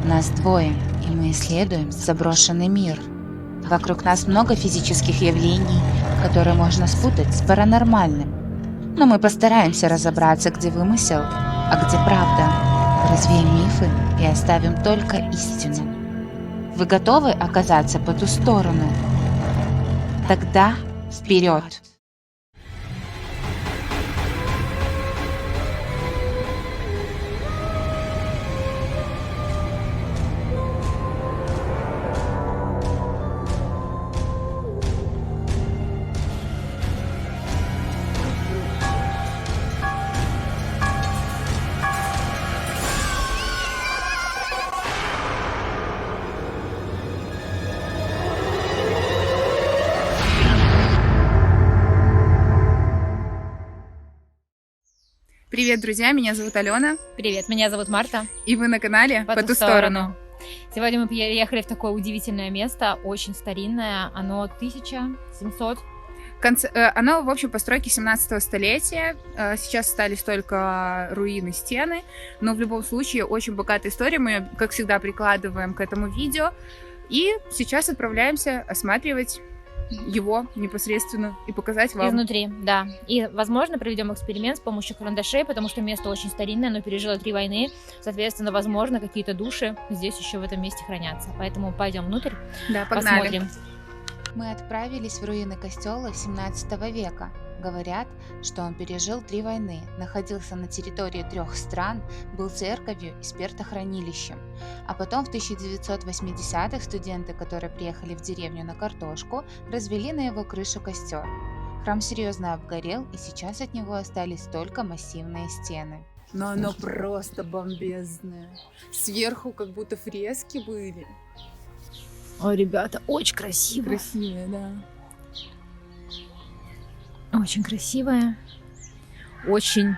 Нас двое, и мы исследуем заброшенный мир. Вокруг нас много физических явлений, которые можно спутать с паранормальным. Но мы постараемся разобраться, где вымысел, а где правда. Развеем мифы и оставим только истину. Вы готовы оказаться по ту сторону? Тогда вперед! Привет, друзья, меня зовут Алена. Привет, меня зовут Марта. И вы на канале «По ту сторону». Сегодня мы приехали в такое удивительное место, очень старинное, оно 1700. Оно, в общем, постройки 17 столетия. Сейчас остались только руины, стены. Но в любом случае очень богатая история. Мы, как всегда, прикладываем к этому видео. И сейчас отправляемся осматривать его непосредственно и показать вам. Изнутри, да. И, возможно, проведем эксперимент с помощью карандашей, потому что место очень старинное, оно пережило 3 войны. Соответственно, возможно, какие-то души здесь еще в этом месте хранятся. Поэтому пойдем внутрь, да, погнали. посмотрим. Мы отправились в руины костела 17 века. Говорят, что он пережил 3 войны, находился на территории 3 стран, был церковью и спиртохранилищем. А потом в 1980-х студенты, которые приехали в деревню на картошку, развели на его крышу костер. Храм серьезно обгорел, и сейчас от него остались только массивные стены. Но оно просто бомбезное. Сверху как будто фрески были. Ой, ребята, очень красиво. Красивые, да. Очень красивая, очень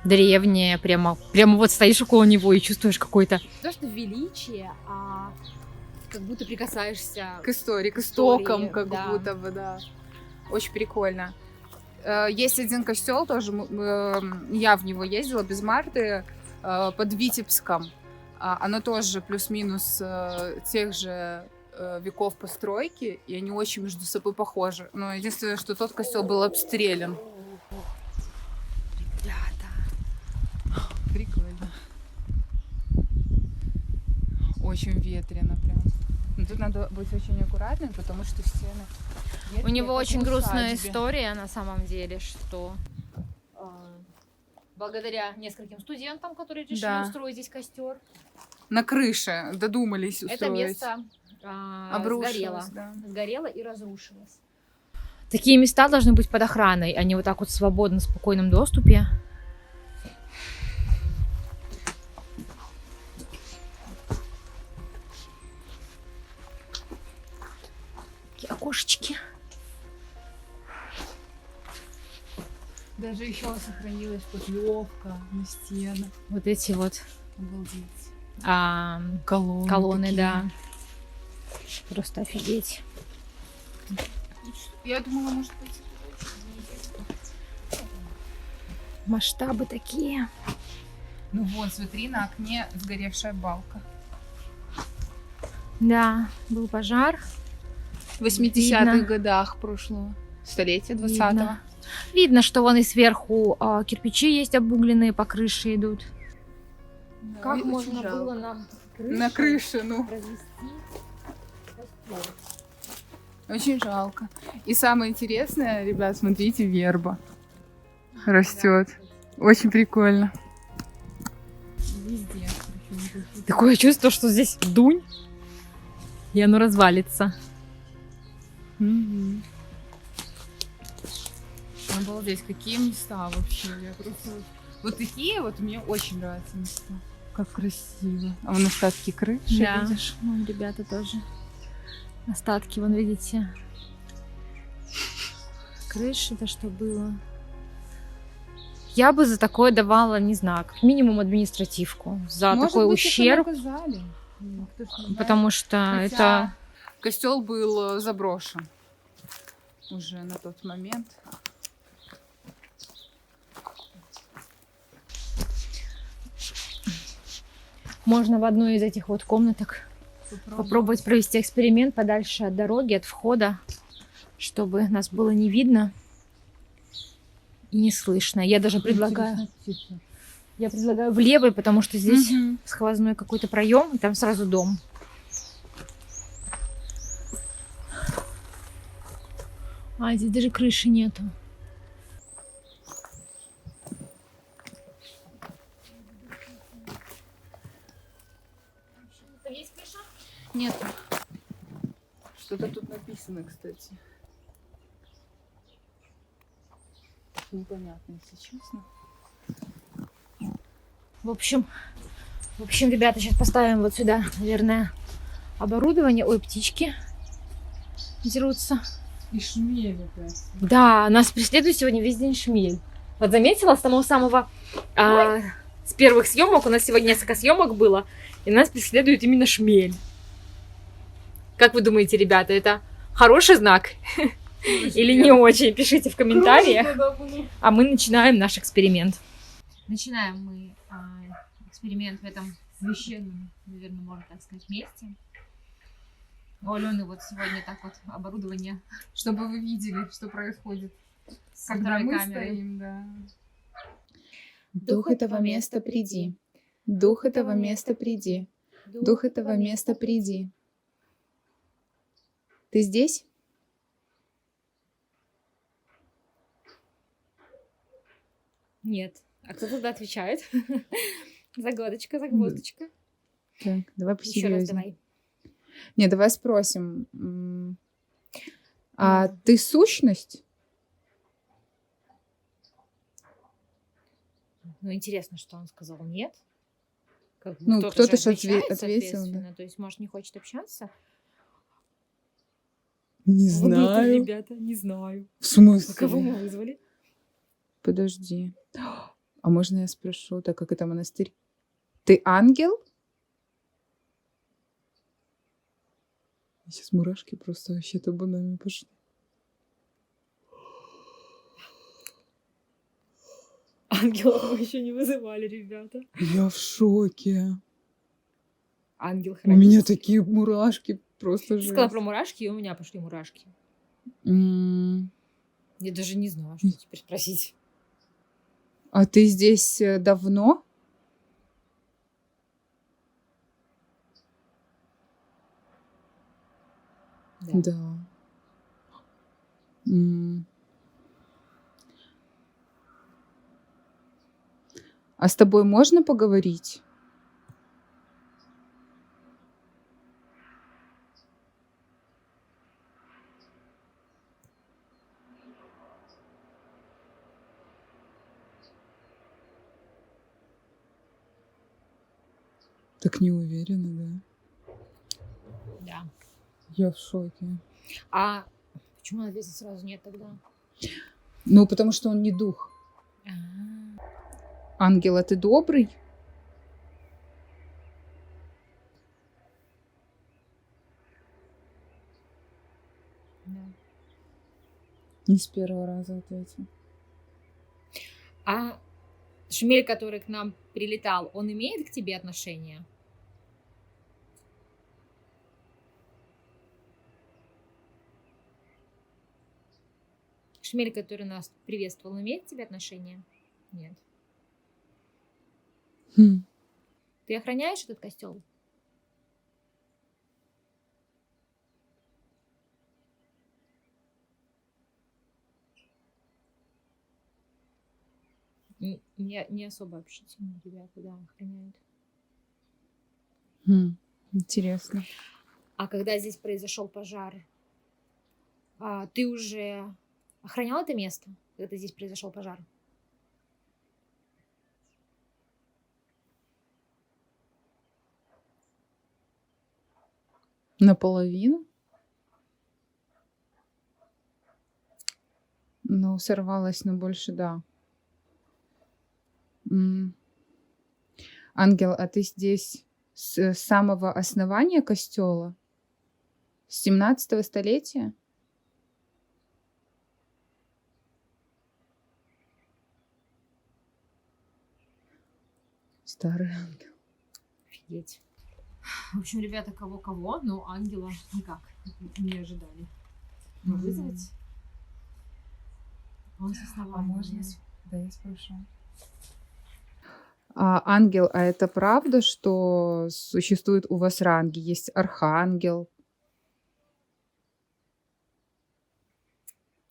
древняя, прямо вот стоишь около него и чувствуешь какое-то Не то, что величие, а как будто прикасаешься к истории, к истокам, как да. будто бы, да. Очень прикольно. Есть один костел тоже, я в него ездила без Марты, под Витебском. Оно тоже плюс-минус тех же веков постройки, и они очень между собой похожи. Но единственное, что тот костел был обстрелян. Ребята. Прикольно. Очень ветрено прям. Но тут надо быть очень аккуратным, потому что стены... У него очень грустная усадьбе. история на самом деле, что благодаря нескольким студентам, которые решили Да. устроить здесь костер, На крыше додумались устроить. это место Обрушилось, сгорело и разрушилось. Такие места должны быть под охраной, а не вот так вот свободно, в спокойном доступе. Такие окошечки. Даже еще сохранилась шпаклевка на стенах. Вот эти вот Обалдеть. колонны, такие. да. Просто офигеть. Я думала, может быть... Масштабы такие. Ну вот, смотри, на окне сгоревшая балка. Да, был пожар. В 80-х Видно. годах прошлого столетия, 20-го. Видно. Видно, что вон и сверху кирпичи есть обугленные, по крыше идут. Да, Как очень можно жалко. было нам На крыше, ну. развести костер? Очень жалко. И самое интересное, ребят, смотрите, верба растет. Очень прикольно. Везде. Такое чувство, что здесь дунь, и оно развалится. Мгм. Обалдеть, какие места вообще. Я просто... Вот такие вот мне очень нравятся места. Как красиво. А вон остатки крыши, Да. видишь? Вон ребята тоже. Остатки, вон видите. Крыши, это что было? Я бы за такое давала, не знаю, как минимум административку. За Может такой быть, их и ущерб. наказали. Кто ж знает. Потому что Хотя это... костел был заброшен уже на тот момент. можно в одной из этих вот комнаток попробовать провести эксперимент подальше от дороги, от входа, чтобы нас было не видно и не слышно. Я даже предлагаю... Я предлагаю в левый, потому что здесь сквозной какой-то проем, и там сразу дом. А, здесь даже крыши нету. Есть крыша? Нет. Что-то тут написано, кстати. Непонятно, если честно. В общем, ребята, сейчас поставим вот сюда, наверное, оборудование. Ой, птички дерутся. И шмель опять. Да, нас преследует сегодня весь день шмель. Вот заметила, с самого с первых съемок, у нас сегодня несколько съемок было, и нас преследует именно шмель. Как вы думаете, ребята, это хороший знак? Или не очень? Пишите в комментариях. А мы начинаем наш эксперимент. Начинаем мы эксперимент в этом священном, наверное, можно так сказать, месте. У Алены вот сегодня так вот оборудование. Чтобы вы видели, что происходит. Со Когда второй мы камерой. стоим, да. Дух этого места приди. Дух этого места приди. Дух этого места приди. Ты здесь? Нет. А кто тогда отвечает? Загадочка, загвоздочка. Так, давай Еще раз посерьезнее. давай. Не, давай спросим. А ты сущность? Ну, интересно, что он сказал нет. Как бы Ну, кто-то же же отвечает, ответил, да. соответственно. То есть, может, не хочет общаться? Не ребята, не знаю. В смысле? Кого мы вызвали? Подожди. А можно я спрошу, так как это монастырь? Ты ангел? Сейчас мурашки просто вообще табунами пошли. Ангелов мы еще не вызывали, ребята. Я в шоке. Ангел У хранитель. меня такие мурашки просто Ты сказала жесть. про мурашки, и у меня пошли мурашки. М, Я даже не знаю, что теперь спросить. А ты здесь давно? Да. М. А с тобой можно поговорить? Так не уверена, да? Да. Я в шоке. А почему ответа сразу нет тогда? Ну, потому что он не дух. Ангел, а ты добрый? Да. Не с первого раза ответил. А шмель, который к нам прилетал, он имеет к тебе отношение? Шмель, который нас приветствовал, имеет к тебе отношение? Нет. Хм. Ты охраняешь этот костел? Не особо общительные ребята, да, охраняют. Хм. Интересно. А когда здесь произошел пожар, ты уже охранял это место, когда здесь произошел пожар? Наполовину? Ну, сорвалась, но больше, да. Ангел, а ты здесь с самого основания костела? С 17 столетия? Старый ангел. Офигеть. В общем, ребята, кого-кого, но ангела никак не ожидали. Вызвать? Он с основания. Да, я спрошу. Ангел, а это правда, что существуют у вас ранги? Есть архангел?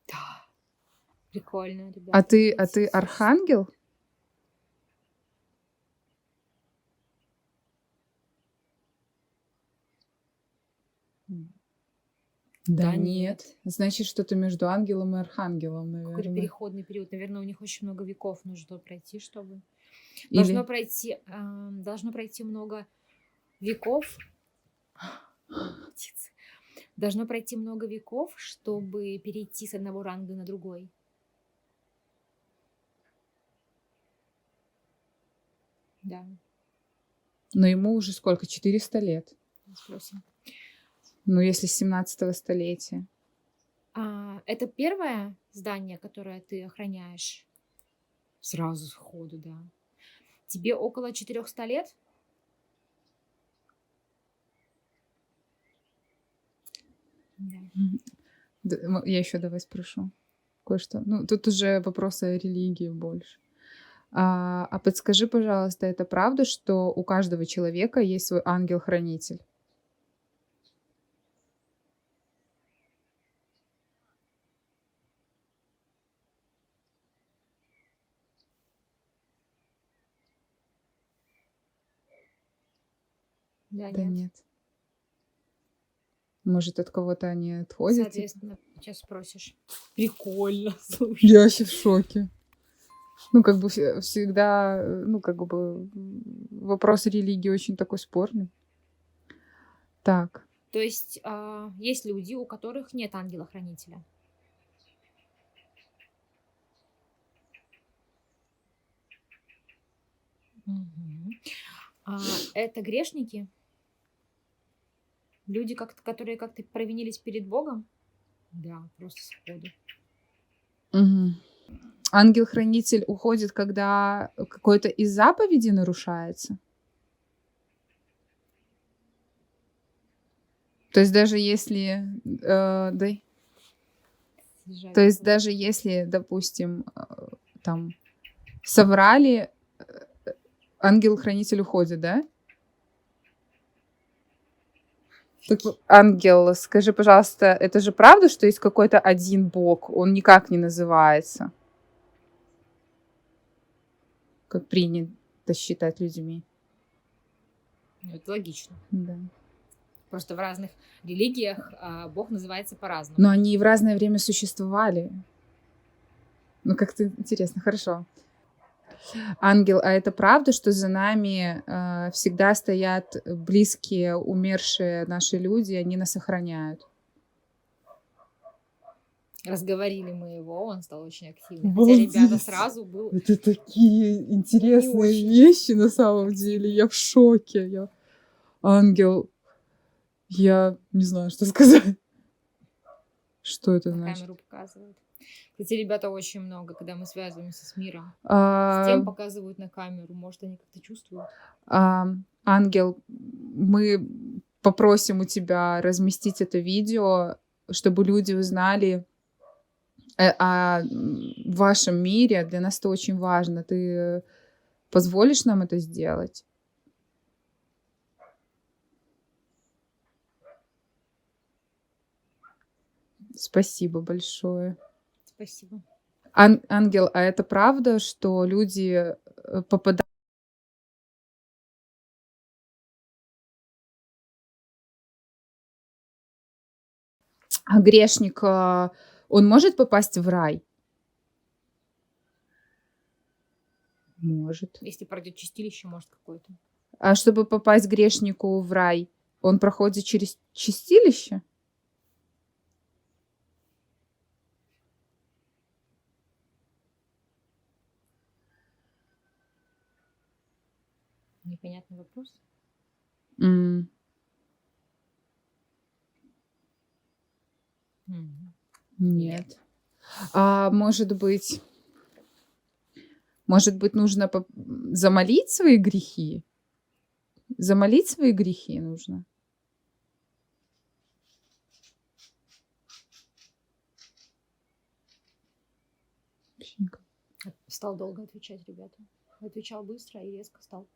Да. Прикольно, ребята. А ты архангел? Да нет. Значит, что-то между ангелом и архангелом, Какой-то наверное. переходный период. Наверное, у них очень много веков нужно пройти, чтобы... Или... Должно пройти много веков. Птицы. Должно пройти много веков, чтобы перейти с одного ранга на другой. Да, Но ему уже сколько? 400 лет. спросим. Ну, если с 17-го столетия. Это первое здание, которое ты охраняешь? Сразу сходу, да. Тебе около 400 лет? Да. Я еще давай спрошу кое-что. Ну, тут уже вопросы о религии больше. А подскажи, пожалуйста, это правда, что у каждого человека есть свой ангел-хранитель? Да, Да нет. нет. Может, от кого-то они отходят? Соответственно, сейчас спросишь. Прикольно, слушай. Я вообще в шоке. Ну, как бы всегда, ну, как бы вопрос религии очень такой спорный. Так. То есть есть люди, у которых нет ангела-хранителя. Мгм. Это грешники? Люди, которые как-то провинились перед Богом? Да, просто сходу. Мгм. Ангел-хранитель уходит, когда какой-то из заповедей нарушается? То есть даже если... да, то есть даже если, допустим, там соврали, ангел-хранитель уходит, да? Так, ангел, скажи, пожалуйста, это же правда, что есть какой-то один бог? Он никак не называется, как принято считать людьми. Ну, это логично. Да. Просто в разных религиях Бог называется по-разному. Но они и в разное время существовали. Ну, как-то интересно, хорошо. Ангел, а это правда, что за нами всегда стоят близкие, умершие наши люди, и они нас охраняют? Разговорили мы его, он стал очень активным. Обалдеть. Хотя ребята сразу был... Это такие интересные очень вещи на самом деле. Я в шоке. Ангел, я не знаю, что сказать. Что это На значит? камеру показывают. Кстати, ребята очень много, когда мы связываемся с миром. С А, тем показывают на камеру. Может, они как-то чувствуют. Ангел, мы попросим у тебя разместить это видео, чтобы люди узнали о вашем мире. Для нас это очень важно. Ты позволишь нам это сделать? Спасибо большое. Спасибо. Ангел, а это правда, что люди попадают... А грешник, он может попасть в рай? Может. Если пройдет чистилище, может, какое-то. А чтобы попасть грешнику в рай, он проходит через чистилище? Непонятный вопрос. М, Мгм. Нет. А может быть, нужно замолить свои грехи? Замолить свои грехи нужно. Вообще никак. Стал долго отвечать, ребята. Отвечал быстро и резко стал.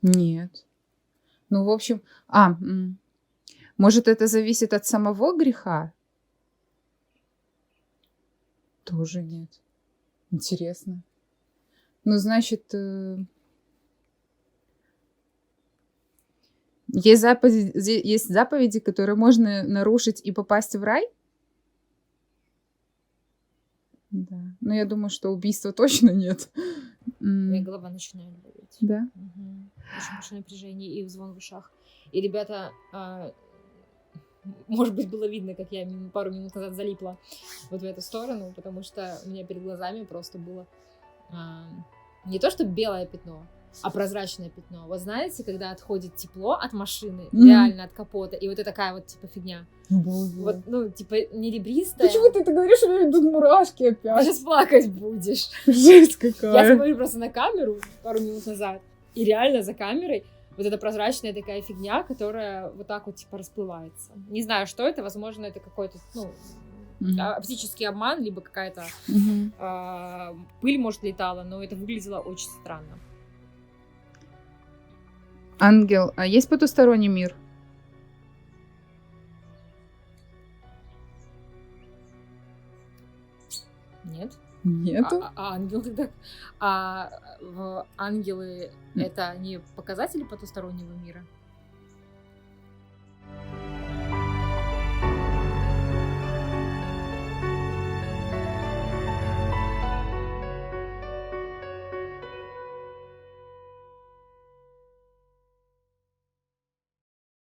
Нет. Ну, в общем... Может, это зависит от самого греха? Тоже нет. Интересно. Ну, значит, есть заповеди, которые можно нарушить и попасть в рай? Да. Но я думаю, что убийства точно нет. У меня голова начинает болеть. Да. Очень большое напряжение и звон в ушах. И, ребята, может быть, было видно, как я пару минут назад залипла вот в эту сторону, потому что у меня перед глазами просто было не то что белое пятно, а прозрачное пятно. Вот знаете, когда отходит тепло от машины, реально от капота, и вот это такая вот типа фигня. Вот, ну, типа не ребристая. Почему ты это говоришь, у меня идут мурашки Ты опять? сейчас плакать будешь. Жесть Я какая. смотрю просто на камеру пару минут назад, и реально за камерой вот эта прозрачная такая фигня, которая вот так вот типа расплывается. Не знаю, что это, возможно, это какой-то, ну, оптический обман, либо какая-то пыль, может, летала, но это выглядело очень странно. Ангел, а есть потусторонний мир? Нет? Нету. А ангел тогда... ангелы — это не показатели потустороннего мира?